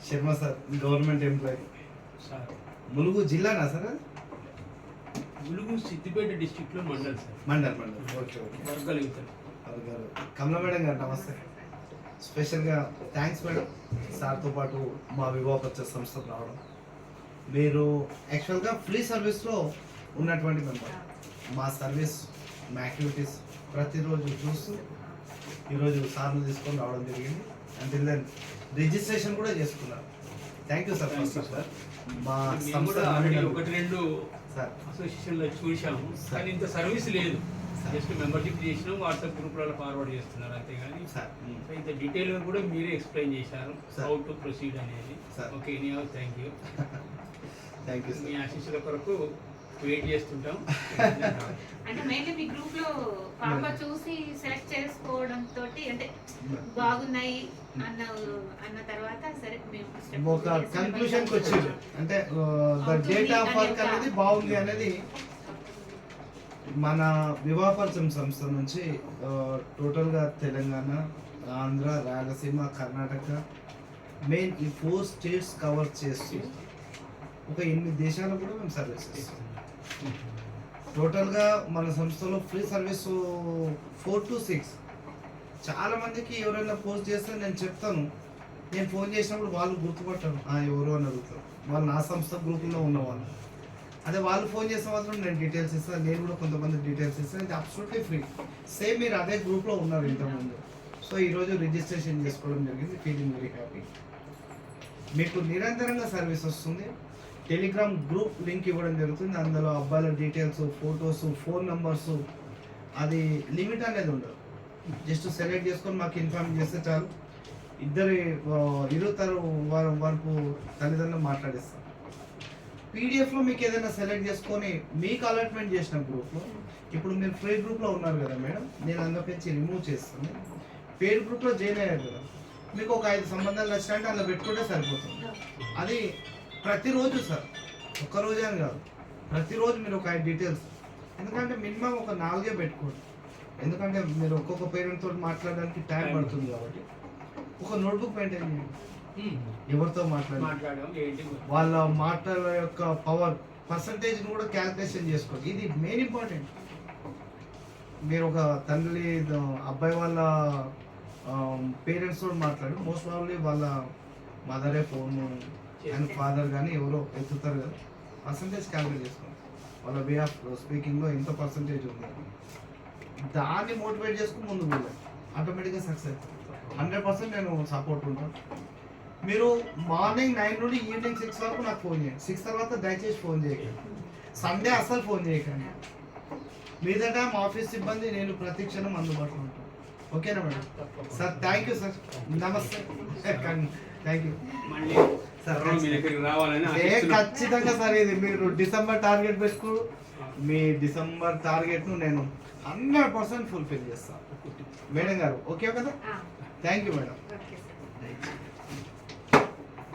Sharma sir government employee sir Mulugu జిల్లానా sir అది? Mulugu Siddipet district లో mandal sir. Mandal okay okay. వర్గాలు ఇస్తారు గారు కమలా మేడం గారు నమస్తే. స్పెషల్గా థ్యాంక్స్ మేడం సార్తో పాటు మా వివాహ పరిచయ సంస్థకు రావడం. మీరు యాక్చువల్గా ఫ్రీ సర్వీస్లో ఉన్నటువంటి మెంబర్. మా సర్వీస్ మా యాక్టివిటీస్ ప్రతిరోజు చూస్తూ ఈరోజు సార్లు తీసుకొని రావడం జరిగింది. అంటిల్ దెన్ రిజిస్ట్రేషన్ కూడా చేసుకున్నారు. Thank you sir. First sir మా సంస్థ ఒకటి రెండు అసోసియేషన్లో చూసాము కానీ ఇంత సర్వీస్ లేదు. జస్ట్ మెంబర్షిప్ చేసినాం, వాట్సాప్ గ్రూప్లలో ఫార్వర్డ్ చేస్తున్నారు అంతేగాని ఇంత డీటెయిల్గా కూడా మీరే ఎక్స్ప్లెయిన్ చేశారు హౌ టు ప్రొసీడ్ అనేది. Okay thank you. Thank you. మీ ఆశీస్సుల కొరకు వెయిట్ చేస్తుంటాం. అంటే మెయిన్లీ మీ గ్రూప్ లో పాప చూసి సెలెక్ట్ చేసుకోవడం తోటి అంటే బాగున్నాయి అన్న తర్వాత సరే మేము ఒక కన్క్లూషన్ కి వచ్చింది. అంటే ద డేట్ ఆఫ్ వర్క్ అనేది బాగుంది అనేది మన వివాహ పరిచయం సంస్థ నుంచి టోటల్గా తెలంగాణ, ఆంధ్ర, రాయలసీమ, కర్ణాటక మెయిన్ ఈ 4 స్టేట్స్ కవర్ చేస్తూ ఒక 8 దేశాలు కూడా మేము సర్వీస్ చేస్తాం. టోటల్గా మన సంస్థలో ఫ్రీ సర్వీస్ 4 to 6. చాలా మందికి ఎవరైనా పోస్ట్ చేస్తే నేను చెప్తాను, నేను ఫోన్ చేసినప్పుడు వాళ్ళు గుర్తుపట్టాను ఎవరు అని అడుగుతారు. వాళ్ళు నా సంస్థ గ్రూపుల్లో ఉన్నవాళ్ళు. అదే వాళ్ళు ఫోన్ చేసిన మాత్రం నేను డీటెయిల్స్ ఇస్తాను, నేను కూడా కొంతమంది డీటెయిల్స్ ఇస్తాను. ఇది అబ్సల్యూట్లీ ఫ్రీ. సేమ్ మీరు అదే గ్రూప్లో ఉన్నారు ఇంతకుముందు. సో ఈరోజు రిజిస్ట్రేషన్ చేసుకోవడం జరిగింది. Feeling very happy. మీకు నిరంతరంగా సర్వీస్ వస్తుంది. టెలిగ్రామ్ గ్రూప్ లింక్ ఇవ్వడం జరుగుతుంది. అందులో అబ్బాయిల డీటెయిల్స్, ఫొటోస్, ఫోన్ నంబర్స్, అది లిమిట్ అనేది ఉండదు. జస్ట్ సెలెక్ట్ చేసుకొని మాకు ఇన్ఫార్మ్ చేస్తే చాలు. ఇరుతరు వరకు తల్లిదండ్రులు మాట్లాడిస్తాం. పీడిఎఫ్లో మీకు ఏదైనా సెలెక్ట్ చేసుకొని మీకు అలాట్మెంట్ చేసిన గ్రూప్లో, ఇప్పుడు మీరు ఫ్రీ గ్రూప్లో ఉన్నారు కదా మేడం, నేను అందులోకి రిమూవ్ చేస్తాను. పెయిడ్ గ్రూప్లో జాయిన్ అయ్యారు కదా, మీకు ఒక 5 సంబంధాలు వచ్చినాయంటే అందులో పెట్టుకుంటే సరిపోతుంది. అది ప్రతిరోజు సార్, ఒక్కరోజే అని కాదు, ప్రతిరోజు మీరు ఒక 5 డీటెయిల్స్. ఎందుకంటే మినిమం ఒక 4 పెట్టుకోండి. ఎందుకంటే మీరు ఒక్కొక్క పేరెంట్ తోటి మాట్లాడడానికి టైం పడుతుంది కాబట్టి ఒక నోట్బుక్ మెయింటైన్ చేయండి. ఎవరితో మాట్లాడాలి, వాళ్ళ మాటల యొక్క పవర్ పర్సంటేజ్ కూడా క్యాల్కులేషన్ చేసుకోండి. ఇది మెయిన్ ఇంపార్టెంట్. మీరు ఒక తండ్రి అబ్బాయి వాళ్ళ పేరెంట్స్ తోటి మాట్లాడి మోస్ట్ ప్రాబ్లీ వాళ్ళ మదరే ఫోన్ అండ్ ఫాదర్ కానీ ఎవరో ఎత్తుతారు కదా, పర్సంటేజ్ క్యాల్కులేట్ చేసుకోండి. వాళ్ళ వే ఆఫ్ స్పీకింగ్లో ఎంత పర్సంటేజ్ ఉంది, దాన్ని మోటివేట్ చేసుకుని ముందుకు వెళ్ళాలి. ఆటోమేటిక్గా సక్సెస్ 100% నేను సపోర్ట్ ఉంటాను. మీరు మార్నింగ్ 9 నుండి ఈవినింగ్ 6 వరకు నాకు ఫోన్ చేయండి. 6 తర్వాత దయచేసి ఫోన్ చేయకండి. సండే అస్సలు ఫోన్ చేయకండి. మీదట మా ఆఫీస్ సిబ్బంది నేను ప్రతి క్షణం అందుబాటులో ఉంటాను. ఓకేనా madam? Sir thank you sir. నమస్తే. Thank you sir. ఖచ్చితంగా సార్, ఇది మీరు డిసెంబర్ టార్గెట్ పెట్టుకో. మీ డిసెంబర్ టార్గెట్ను నేను 100% ఫుల్ఫిల్ చేస్తాను మేడం గారు. ఓకే కదా? Thank you madam.